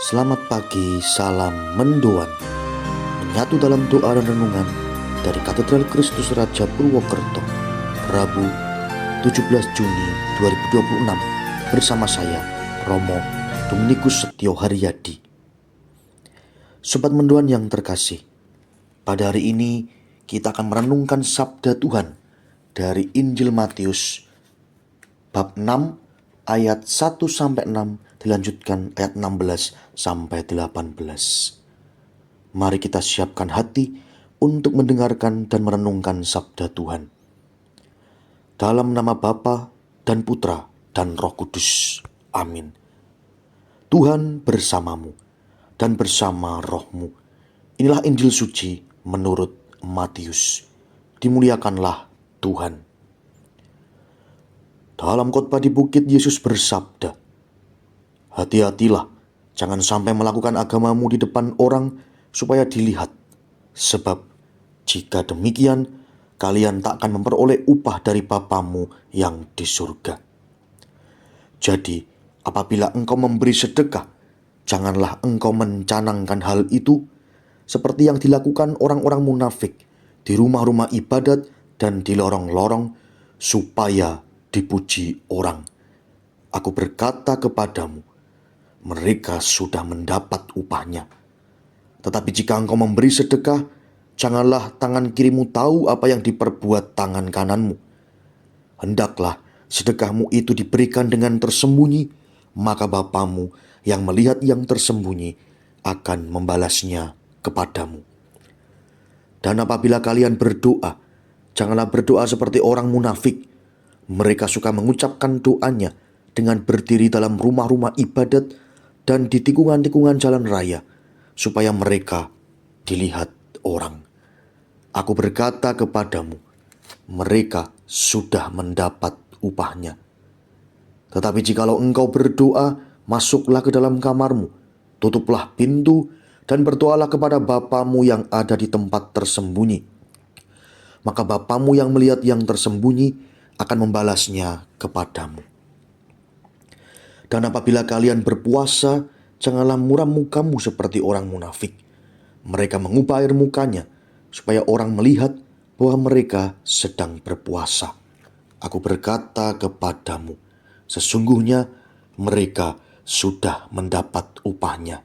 Selamat pagi, salam mendoan. Menyatu dalam doa dan renungan dari Katedral Kristus Raja Purwokerto, Rabu 17 Juni 2026 bersama saya, Romo Dominikus Setio Haryadi. Sobat mendoan yang terkasih, pada hari ini kita akan merenungkan sabda Tuhan dari Injil Matius bab 6 ayat 1-6 dilanjutkan ayat 16-18. Mari kita siapkan hati untuk mendengarkan dan merenungkan sabda Tuhan. Dalam nama Bapa dan Putra dan Roh Kudus. Amin. Tuhan bersamamu dan bersama rohmu. Inilah Injil suci menurut Matius. Dimuliakanlah Tuhan. Dalam khotbah di bukit, Yesus bersabda, "Hati-hatilah, jangan sampai melakukan agamamu di depan orang supaya dilihat. Sebab jika demikian, kalian tak akan memperoleh upah dari Bapamu yang di surga. Jadi, apabila engkau memberi sedekah, janganlah engkau mencanangkan hal itu seperti yang dilakukan orang-orang munafik di rumah-rumah ibadat dan di lorong-lorong supaya dipuji orang. Aku berkata kepadamu, mereka sudah mendapat upahnya. Tetapi jika engkau memberi sedekah, janganlah tangan kirimu tahu apa yang diperbuat tangan kananmu. Hendaklah sedekahmu itu diberikan dengan tersembunyi, maka Bapamu yang melihat yang tersembunyi akan membalasnya kepadamu. Dan apabila kalian berdoa, janganlah berdoa seperti orang munafik. Mereka suka mengucapkan doanya dengan berdiri dalam rumah-rumah ibadat dan di tikungan-tikungan jalan raya, supaya mereka dilihat orang. Aku berkata kepadamu, mereka sudah mendapat upahnya. Tetapi jikalau engkau berdoa, masuklah ke dalam kamarmu, tutuplah pintu, dan berdoalah kepada Bapamu yang ada di tempat tersembunyi. Maka Bapamu yang melihat yang tersembunyi akan membalasnya kepadamu. Dan apabila kalian berpuasa, janganlah muram mukamu seperti orang munafik. Mereka mengubah air mukanya, supaya orang melihat bahwa mereka sedang berpuasa. Aku berkata kepadamu, sesungguhnya mereka sudah mendapat upahnya.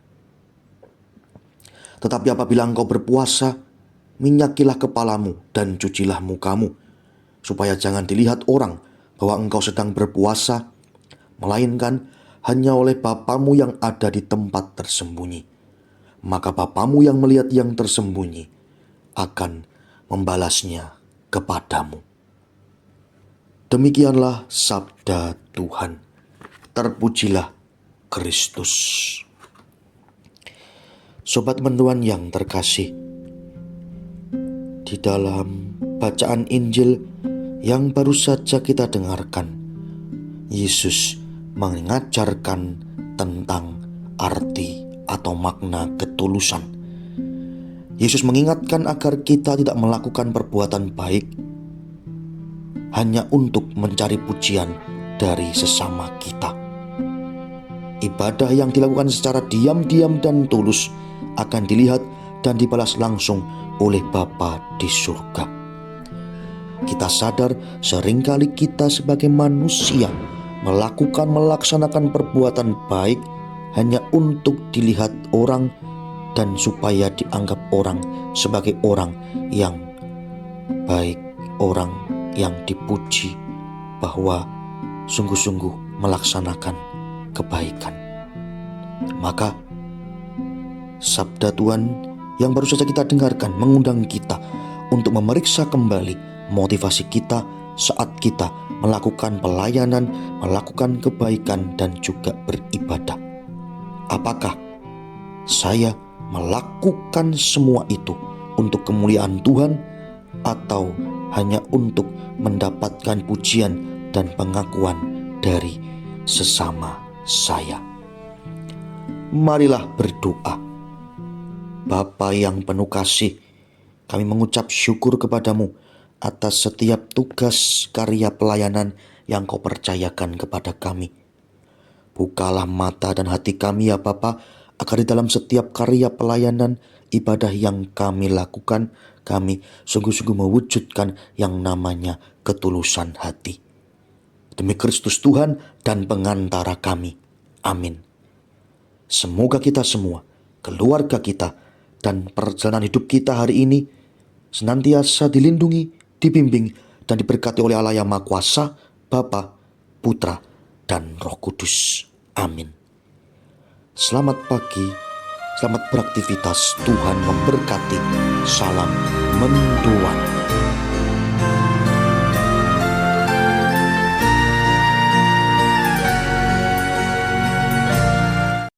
Tetapi apabila engkau berpuasa, minyakilah kepalamu dan cucilah mukamu, supaya jangan dilihat orang bahwa engkau sedang berpuasa, melainkan hanya oleh Bapamu yang ada di tempat tersembunyi. Maka Bapamu yang melihat yang tersembunyi akan membalasnya kepadamu." Demikianlah sabda Tuhan. Terpujilah Kristus. Sobat mendoan yang terkasih, di dalam bacaan Injil yang baru saja kita dengarkan, Yesus mengajarkan tentang arti atau makna ketulusan. Yesus mengingatkan agar kita tidak melakukan perbuatan baik hanya untuk mencari pujian dari sesama kita. Ibadah yang dilakukan secara diam-diam dan tulus akan dilihat dan dibalas langsung oleh Bapa di surga. Kita sadar seringkali kita sebagai manusia melaksanakan perbuatan baik hanya untuk dilihat orang dan supaya dianggap orang sebagai orang yang baik, orang yang dipuji bahwa sungguh-sungguh melaksanakan kebaikan. Maka sabda Tuhan yang baru saja kita dengarkan mengundang kita untuk memeriksa kembali motivasi kita saat kita melakukan pelayanan, melakukan kebaikan, dan juga beribadah. Apakah saya melakukan semua itu untuk kemuliaan Tuhan, atau hanya untuk mendapatkan pujian dan pengakuan dari sesama saya? Marilah berdoa. Bapa yang penuh kasih, kami mengucap syukur kepadamu atas setiap tugas karya pelayanan yang Kau percayakan kepada kami. Bukalah mata dan hati kami ya Bapa, agar di dalam setiap karya pelayanan ibadah yang kami lakukan, kami sungguh-sungguh mewujudkan yang namanya ketulusan hati. Demi Kristus Tuhan dan pengantara kami. Amin. Semoga kita semua, keluarga kita, dan perjalanan hidup kita hari ini senantiasa dilindungi, dibimbing, dan diberkati oleh Allah yang Maha Kuasa, Bapa, Putra, dan Roh Kudus. Amin. Selamat pagi, selamat beraktivitas, Tuhan memberkati. Salam mendoan.